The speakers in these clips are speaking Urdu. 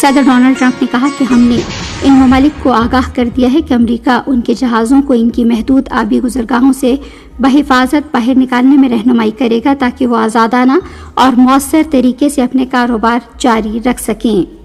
صدر ڈونلڈ ٹرمپ نے کہا کہ ہم نے ان ممالک کو آگاہ کر دیا ہے کہ امریکہ ان کے جہازوں کو ان کی محدود آبی گزرگاہوں سے بحفاظت باہر نکالنے میں رہنمائی کرے گا تاکہ وہ آزادانہ اور مؤثر طریقے سے اپنے کاروبار جاری رکھ سکیں۔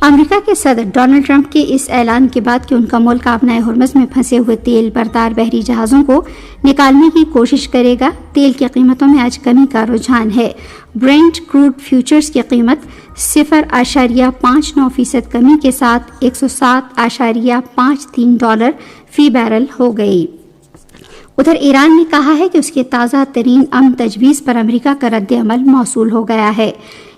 امریکہ کے صدر ڈونلڈ ٹرمپ کے اس اعلان کے بعد کہ ان کا ملک آبنائے ہرمز میں پھنسے ہوئے تیل بردار بحری جہازوں کو نکالنے کی کوشش کرے گا، تیل کی قیمتوں میں آج کمی کا رجحان ہے۔ برینٹ کروڈ فیوچرز کی قیمت 0.59% کمی کے ساتھ $107.53 فی بیرل ہو گئی۔ ادھر ایران نے کہا ہے کہ اس کی تازہ ترین امن تجویز پر امریکہ کا رد عمل موصول ہو گیا ہے۔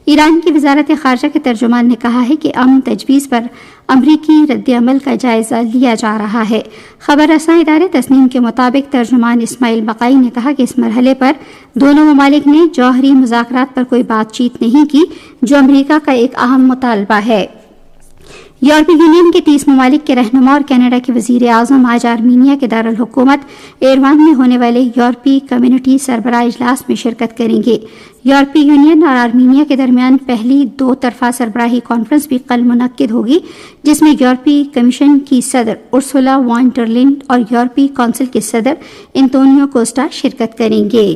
ایران کی وزارت خارجہ کے ترجمان نے کہا ہے کہ امن تجویز پر امریکی رد عمل کا جائزہ لیا جا رہا ہے۔ خبر رساں ادارے تسنیم کے مطابق ترجمان اسماعیل بقائی نے کہا کہ اس مرحلے پر دونوں ممالک نے جوہری مذاکرات پر کوئی بات چیت نہیں کی، جو امریکہ کا ایک اہم مطالبہ ہے۔ یورپی یونین کے 30 ممالک کے رہنما اور کینیڈا کے وزیر اعظم آج آرمینیا کے دارالحکومت ایروان میں ہونے والے یورپی کمیونٹی سربراہ اجلاس میں شرکت کریں گے۔ یورپی یونین اور آرمینیا کے درمیان پہلی 2 طرفہ سربراہی کانفرنس بھی کل منعقد ہوگی، جس میں یورپی کمیشن کی صدر ارسولا وان ڈر لائن اور یورپی کونسل کے صدر انتونیو کوسٹا شرکت کریں گے۔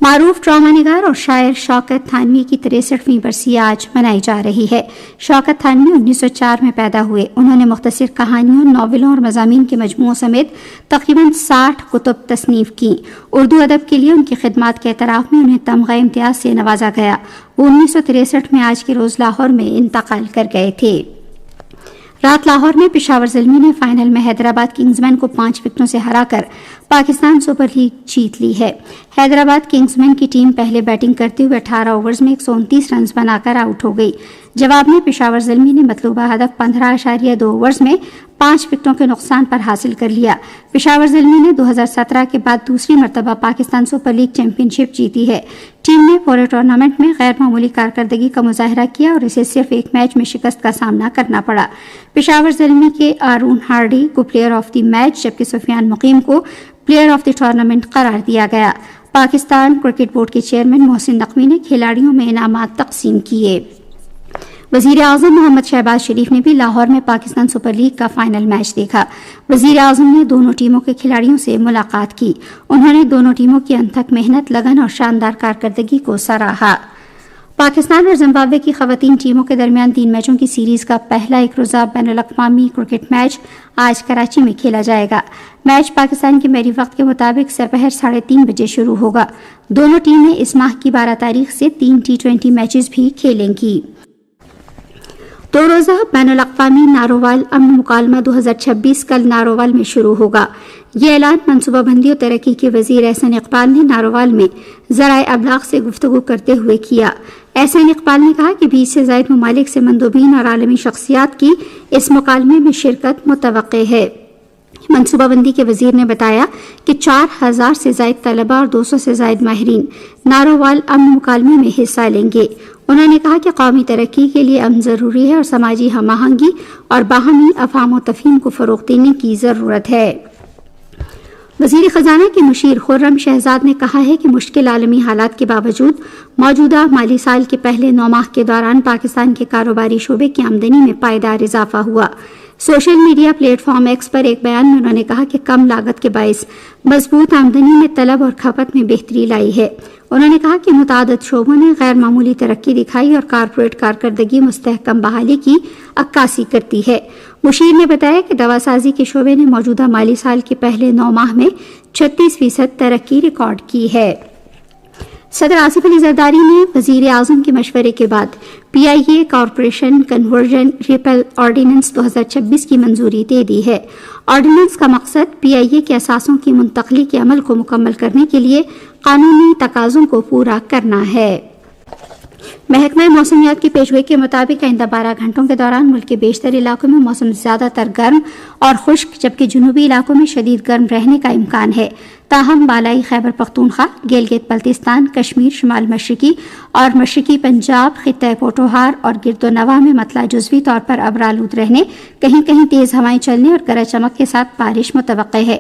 معروف ڈرامہ نگار اور شاعر شوکت تھانوی کی 63ویں برسی آج منائی جا رہی ہے۔ شوکت تھانوی 1904 میں پیدا ہوئے۔ انہوں نے مختصر کہانیوں، ناولوں اور مضامین کے مجموعوں سمیت تقریباً 60 کتب تصنیف کی۔ اردو ادب کے لیے ان کی خدمات کے اعتراف میں انہیں تمغہ امتیاز سے نوازا گیا۔ وہ 1963 میں آج کے روز لاہور میں انتقال کر گئے تھے۔ رات لاہور میں پشاور زلمی نے فائنل میں حیدرآباد کنگزمین کو 5 وکٹوں سے ہرا کر پاکستان سپر لیگ جیت لی ہے۔ حیدرآباد کنگزمین کی ٹیم پہلے بیٹنگ کرتے ہوئے 18 اوورز میں 129 رنز بنا کر آؤٹ ہو گئی۔ جواب میں پشاور زلمی نے مطلوبہ ہدف 15.2 اوورز میں 5 وکٹوں کے نقصان پر حاصل کر لیا۔ پشاور زلمی نے 2017 کے بعد دوسری مرتبہ پاکستان سپر لیگ چیمپئن شپ جیتی ہے۔ ٹیم نے پورے ٹورنامنٹ میں غیر معمولی کارکردگی کا مظاہرہ کیا اور اسے صرف ایک میچ میں شکست کا سامنا کرنا پڑا۔ پشاور زلمی کے آرون ہارڈی کو پلیئر آف دی میچ جبکہ سفیان مقیم کو پلیئر آف دی ٹورنامنٹ قرار دیا گیا۔ پاکستان کرکٹ بورڈ کے چیئرمین محسن نقوی نے کھلاڑیوں میں انعامات تقسیم کیے۔ وزیر اعظم محمد شہباز شریف نے بھی لاہور میں پاکستان سپر لیگ کا فائنل میچ دیکھا۔ وزیر اعظم نے دونوں ٹیموں کے کھلاڑیوں سے ملاقات کی۔ انہوں نے دونوں ٹیموں کی انتھک محنت، لگن اور شاندار کارکردگی کو سراہا۔ پاکستان اور زمبابوے کی خواتین ٹیموں کے درمیان 3 میچوں کی سیریز کا پہلا ایک روزہ بین الاقوامی کرکٹ میچ آج کراچی میں کھیلا جائے گا۔ میچ پاکستان کے میری وقت کے مطابق سپہر 3:30 بجے شروع ہوگا۔ دونوں ٹیمیں اس ماہ کی 12 تاریخ سے 3 T20 میچز بھی کھیلیں گی۔ 2 روزہ بین الاقوامی نارووال امن مکالمہ 2026 کل نارووال میں شروع ہوگا۔ یہ اعلان منصوبہ بندی و ترقی کے وزیر احسن اقبال نے نارووال میں ذرائع ابلاغ سے گفتگو کرتے ہوئے کیا۔ احسن اقبال نے کہا کہ 20 سے زائد ممالک سے مندوبین اور عالمی شخصیات کی اس مکالمے میں شرکت متوقع ہے۔ منصوبہ بندی کے وزیر نے بتایا کہ 4000 سے زائد طلباء اور 200 سے زائد ماہرین نارووال امن مکالمے میں حصہ لیں گے۔ انہوں نے کہا کہ قومی ترقی کے لیے امن ضروری ہے اور سماجی ہم آہنگی اور باہمی افہام و تفہیم کو فروغ دینے کی ضرورت ہے۔ وزیر خزانہ کے مشیر خرم شہزاد نے کہا ہے کہ مشکل عالمی حالات کے باوجود موجودہ مالی سال کے پہلے 9 ماہ کے دوران پاکستان کے کاروباری شعبے کی آمدنی میں پائیدار اضافہ ہوا۔ Social media platform X پر ایک بیان میں انہوں نے کہا کہ کم لاگت کے باعث مضبوط آمدنی میں طلب اور کھپت میں بہتری لائی ہے۔ انہوں نے کہا کہ متعدد شعبوں نے غیر معمولی ترقی دکھائی اور کارپوریٹ کارکردگی مستحکم بحالی کی عکاسی کرتی ہے۔ مشیر نے بتایا کہ دوا سازی کے شعبے نے موجودہ مالی سال کے پہلے 9 ماہ میں 36% ترقی ریکارڈ کی ہے۔ صدر آصف علی زرداری نے وزیر اعظم کے مشورے کے بعد PIA corporation conversion ripple ordinance 2026 کی منظوری دے دی ہے۔ آرڈیننس کا مقصد PIA کے اثاثوں کی منتقلی کے عمل کو مکمل کرنے کے لیے قانونی تقاضوں کو پورا کرنا ہے۔ محکمہ موسمیات کی پیشگوئی کے مطابق آئندہ 12 گھنٹوں کے دوران ملک کے بیشتر علاقوں میں موسم زیادہ تر گرم اور خشک جبکہ جنوبی علاقوں میں شدید گرم رہنے کا امکان ہے۔ تاہم بالائی خیبر پختونخوا، گلگت بلتستان، کشمیر، شمال مشرقی اور مشرقی پنجاب، خطہ پوٹوہار اور گرد و نواح میں مطلع جزوی طور پر ابرآلود رہنے، کہیں کہیں تیز ہوائیں چلنے اور گرج چمک کے ساتھ بارش متوقع ہے۔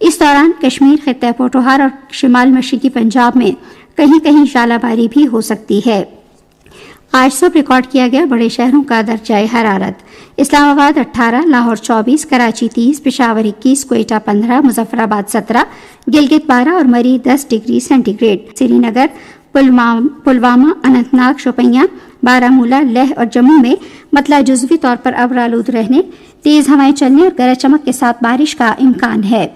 اس دوران کشمیر، خطہ پوٹوہار اور شمال مشرقی پنجاب میں کہیں کہیں ژالہ باری بھی ہو سکتی ہے۔ آج صبح ریکارڈ کیا گیا بڑے شہروں کا درجۂ حرارت: اسلام آباد 18، لاہور 24، کراچی 30، پشاور 21، کوئٹہ 15، مظفر آباد 17، گلگت 12 اور مری 10 ڈگری سینٹی گریڈ، سری نگر، پلوامہ، اننت ناگ، شوپیاں، بارہمولہ، لیہ اور جموں میں مطلع جزوی طور پر ابر آلود رہنے، تیز ہوائیں چلنے اور گرج چمک کے ساتھ بارش کا امکان ہے۔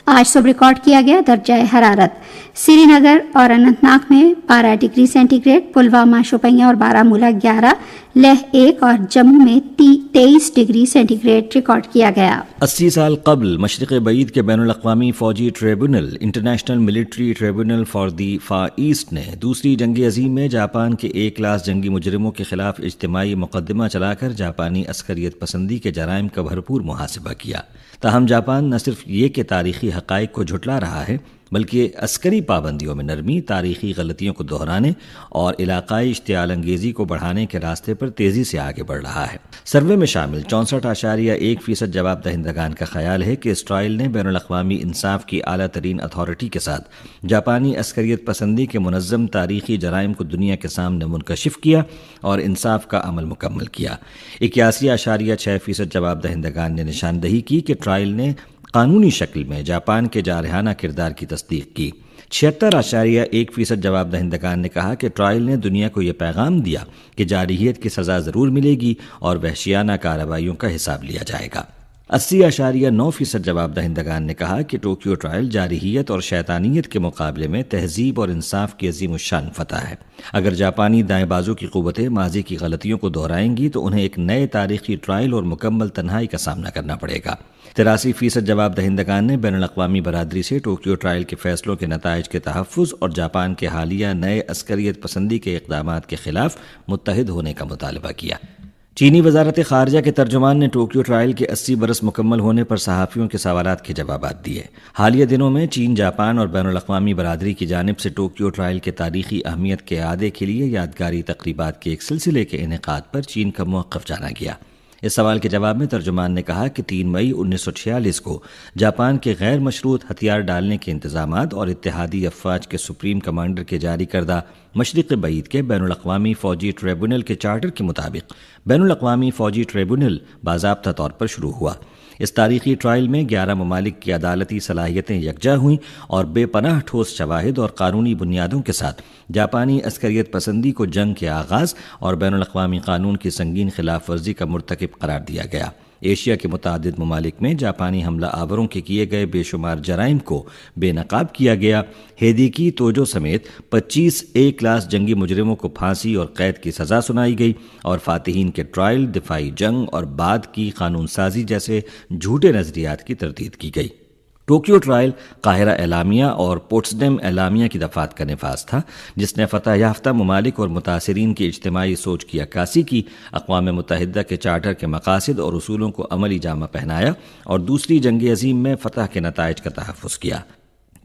آج صبح ریکارڈ کیا گیا درجۂ حرارت: سری نگر اور اننت ناگ میں 12 degree centigrade, Pulwama, Shopian اور بارہمولہ 11، لیہ 1 اور جموں میں 23 ڈگری سینٹی گریڈ ریکارڈ کیا گیا۔ 80 سال قبل مشرق بعید کے بین الاقوامی فوجی tribunal international military tribunal for the Far East نے دوسری جنگ عظیم میں جاپان کے 1 کلاس جنگی مجرموں کے خلاف اجتماعی مقدمہ چلا کر جاپانی عسکریت پسندی کے جرائم کا بھرپور محاسبہ کیا۔ تاہم جاپان نہ صرف یہ کہ تاریخی حقائق کو جھٹلا رہا ہے بلکہ عسکری پابندیوں میں نرمی، تاریخی غلطیوں کو دہرانے اور علاقائی اشتعال انگیزی کو بڑھانے کے راستے پر تیزی سے آگے بڑھ رہا ہے۔ سروے میں شامل 64.1% جواب دہندگان کا خیال ہے کہ اسرائیل نے بین الاقوامی انصاف کی اعلیٰ ترین اتھارٹی کے ساتھ جاپانی عسکریت پسندی کے منظم تاریخی جرائم کو دنیا کے سامنے منکشف کیا اور انصاف کا عمل مکمل کیا۔ 81.6% جواب دہندگان نے نشاندہی کی کہ اسرائیل نے قانونی شکل میں جاپان کے جارحانہ کردار کی تصدیق کی۔ 76.1% جواب دہندگان نے کہا کہ اسرائیل نے دنیا کو یہ پیغام دیا کہ جارحیت کی سزا ضرور ملے گی اور وحشیانہ کارروائیوں کا حساب لیا جائے گا۔ 80.9% جواب دہندگان نے کہا کہ ٹوکیو ٹرائل جارحیت اور شیطانیت کے مقابلے میں تہذیب اور انصاف کی عظیم الشان فتح ہے۔ اگر جاپانی دائیں بازو کی قوتیں ماضی کی غلطیوں کو دہرائیں گی تو انہیں ایک نئے تاریخی ٹرائل اور مکمل تنہائی کا سامنا کرنا پڑے گا۔ 83% جواب دہندگان نے بین الاقوامی برادری سے ٹوکیو ٹرائل کے فیصلوں کے نتائج کے تحفظ اور جاپان کے حالیہ نئے عسکریت پسندی کے اقدامات کے خلاف متحد ہونے کا مطالبہ کیا۔ چینی وزارت خارجہ کے ترجمان نے ٹوکیو ٹرائل کے 80 برس مکمل ہونے پر صحافیوں کے سوالات کے جوابات دیے۔ حالیہ دنوں میں چین، جاپان اور بین الاقوامی برادری کی جانب سے ٹوکیو ٹرائل کے تاریخی اہمیت کے اعادے کے لیے یادگاری تقریبات کے ایک سلسلے کے انعقاد پر چین کا موقف جانا گیا۔ اس سوال کے جواب میں ترجمان نے کہا کہ 3 مئی 1946 کو جاپان کے غیر مشروط ہتھیار ڈالنے کے انتظامات اور اتحادی افواج کے سپریم کمانڈر کے جاری کردہ مشرق بعید کے بین الاقوامی فوجی ٹریبونل کے چارٹر کے مطابق بین الاقوامی فوجی ٹریبونل باضابطہ طور پر شروع ہوا۔ اس تاریخی ٹرائل میں 11 ممالک کی عدالتی صلاحیتیں یکجا ہوئیں اور بے پناہ ٹھوس شواہد اور قانونی بنیادوں کے ساتھ جاپانی عسکریت پسندی کو جنگ کے آغاز اور بین الاقوامی قانون کی سنگین خلاف ورزی کا مرتکب قرار دیا گیا۔ ایشیا کے متعدد ممالک میں جاپانی حملہ آوروں کے کیے گئے بے شمار جرائم کو بے نقاب کیا گیا۔ ہیدیکی توجو سمیت 25 1 کلاس جنگی مجرموں کو پھانسی اور قید کی سزا سنائی گئی اور فاتحین کے ٹرائل، دفاعی جنگ اور بعد کی قانون سازی جیسے جھوٹے نظریات کی تردید کی گئی۔ ٹوکیو ٹرائل قاہرہ اعلامیہ اور پوٹسڈم اعلامیہ کی دفعات کا نفاذ تھا، جس نے فتح یافتہ ممالک اور متاثرین کی اجتماعی سوچ کی عکاسی کی، اقوام متحدہ کے چارٹر کے مقاصد اور اصولوں کو عملی جامہ پہنایا اور دوسری جنگ عظیم میں فتح کے نتائج کا تحفظ کیا۔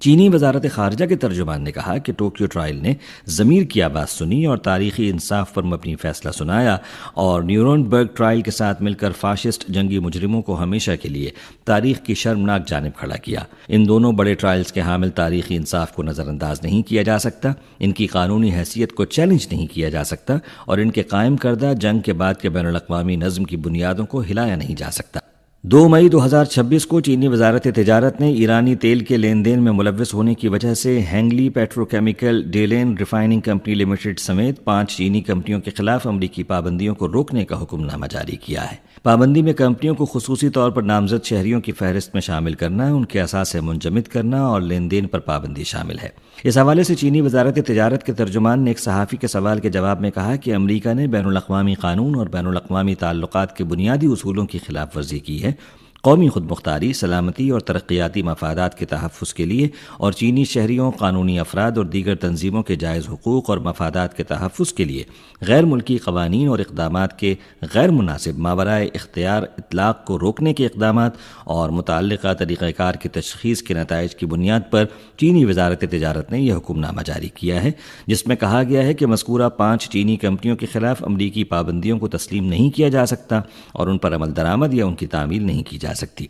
چینی وزارت خارجہ کے ترجمان نے کہا کہ ٹوکیو ٹرائل نے ضمیر کی آواز سنی اور تاریخی انصاف پر مبنی فیصلہ سنایا اور نیورنبرگ ٹرائل کے ساتھ مل کر فاشسٹ جنگی مجرموں کو ہمیشہ کے لیے تاریخ کی شرمناک جانب کھڑا کیا۔ ان دونوں بڑے ٹرائلز کے حامل تاریخی انصاف کو نظر انداز نہیں کیا جا سکتا، ان کی قانونی حیثیت کو چیلنج نہیں کیا جا سکتا اور ان کے قائم کردہ جنگ کے بعد کے بین الاقوامی نظم کی بنیادوں کو ہلایا نہیں جا سکتا۔ 2 مئی 2026 کو چینی وزارت تجارت نے ایرانی تیل کے لین دین میں ملوث ہونے کی وجہ سے ہینگلی petrochemical Delevingne refining company limited سمیت 5 چینی کمپنیوں کے خلاف امریکی پابندیوں کو روکنے کا حکم نامہ جاری کیا ہے۔ پابندی میں کمپنیوں کو خصوصی طور پر نامزد شہریوں کی فہرست میں شامل کرنا، ان کے اثاثے منجمد کرنا اور لین دین پر پابندی شامل ہے۔ اس حوالے سے چینی وزارت تجارت کے ترجمان نے ایک صحافی کے سوال کے جواب میں کہا کہ امریکہ نے بین الاقوامی قانون اور بین الاقوامی تعلقات کے بنیادی اصولوں کی خلاف ورزی کی ہے۔ قومی خود مختاری، سلامتی اور ترقیاتی مفادات کے تحفظ کے لیے اور چینی شہریوں، قانونی افراد اور دیگر تنظیموں کے جائز حقوق اور مفادات کے تحفظ کے لیے غیر ملکی قوانین اور اقدامات کے غیر مناسب ماورائے اختیار اطلاق کو روکنے کے اقدامات اور متعلقہ طریقہ کار کی تشخیص کے نتائج کی بنیاد پر چینی وزارت تجارت نے یہ حکم نامہ جاری کیا ہے، جس میں کہا گیا ہے کہ مذکورہ 5 چینی کمپنیوں کے خلاف امریکی پابندیوں کو تسلیم نہیں کیا جا سکتا اور ان پر عمل درآمد یا ان کی تعمیل نہیں کی جا سکتی۔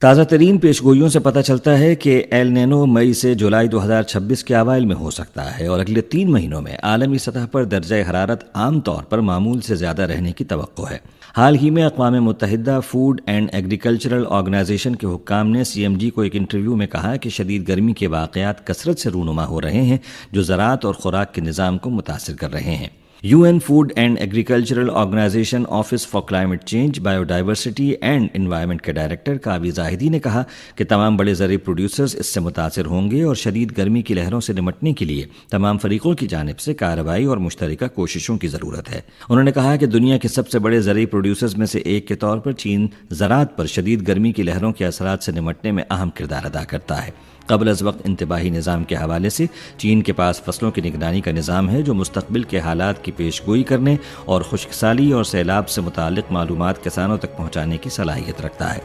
تازہ ترین پیشگوئیوں سے پتہ چلتا ہے کہ ایل نینو مئی سے جولائی 2026 کے اوائل میں ہو سکتا ہے اور اگلے 3 مہینوں میں عالمی سطح پر درجہ حرارت عام طور پر معمول سے زیادہ رہنے کی توقع ہے۔ حال ہی میں اقوام متحدہ فوڈ اینڈ ایگریکلچرل آرگنائزیشن کے حکام نے CMG کو ایک انٹرویو میں کہا کہ شدید گرمی کے واقعات کثرت سے رونما ہو رہے ہیں جو زراعت اور خوراک کے نظام کو متاثر کر رہے ہیں۔ UN food and agricultural organisation office for climate change, biodiversity and environment کے ڈائریکٹر کاوی زاہدی نے کہا کہ تمام بڑے زرعی پروڈیوسرز اس سے متاثر ہوں گے اور شدید گرمی کی لہروں سے نمٹنے کے لیے تمام فریقوں کی جانب سے کارروائی اور مشترکہ کوششوں کی ضرورت ہے۔ انہوں نے کہا کہ دنیا کے سب سے بڑے زرعی پروڈیوسرز میں سے ایک کے طور پر چین زراعت پر شدید گرمی کی لہروں کے اثرات سے نمٹنے میں اہم کردار ادا کرتا ہے۔ قبل از وقت انتباہی نظام کے حوالے سے چین کے پاس فصلوں کی نگرانی کا نظام ہے جو مستقبل کے حالات کی پیش گوئی کرنے اور خشک سالی اور سیلاب سے متعلق معلومات کسانوں تک پہنچانے کی صلاحیت رکھتا ہے۔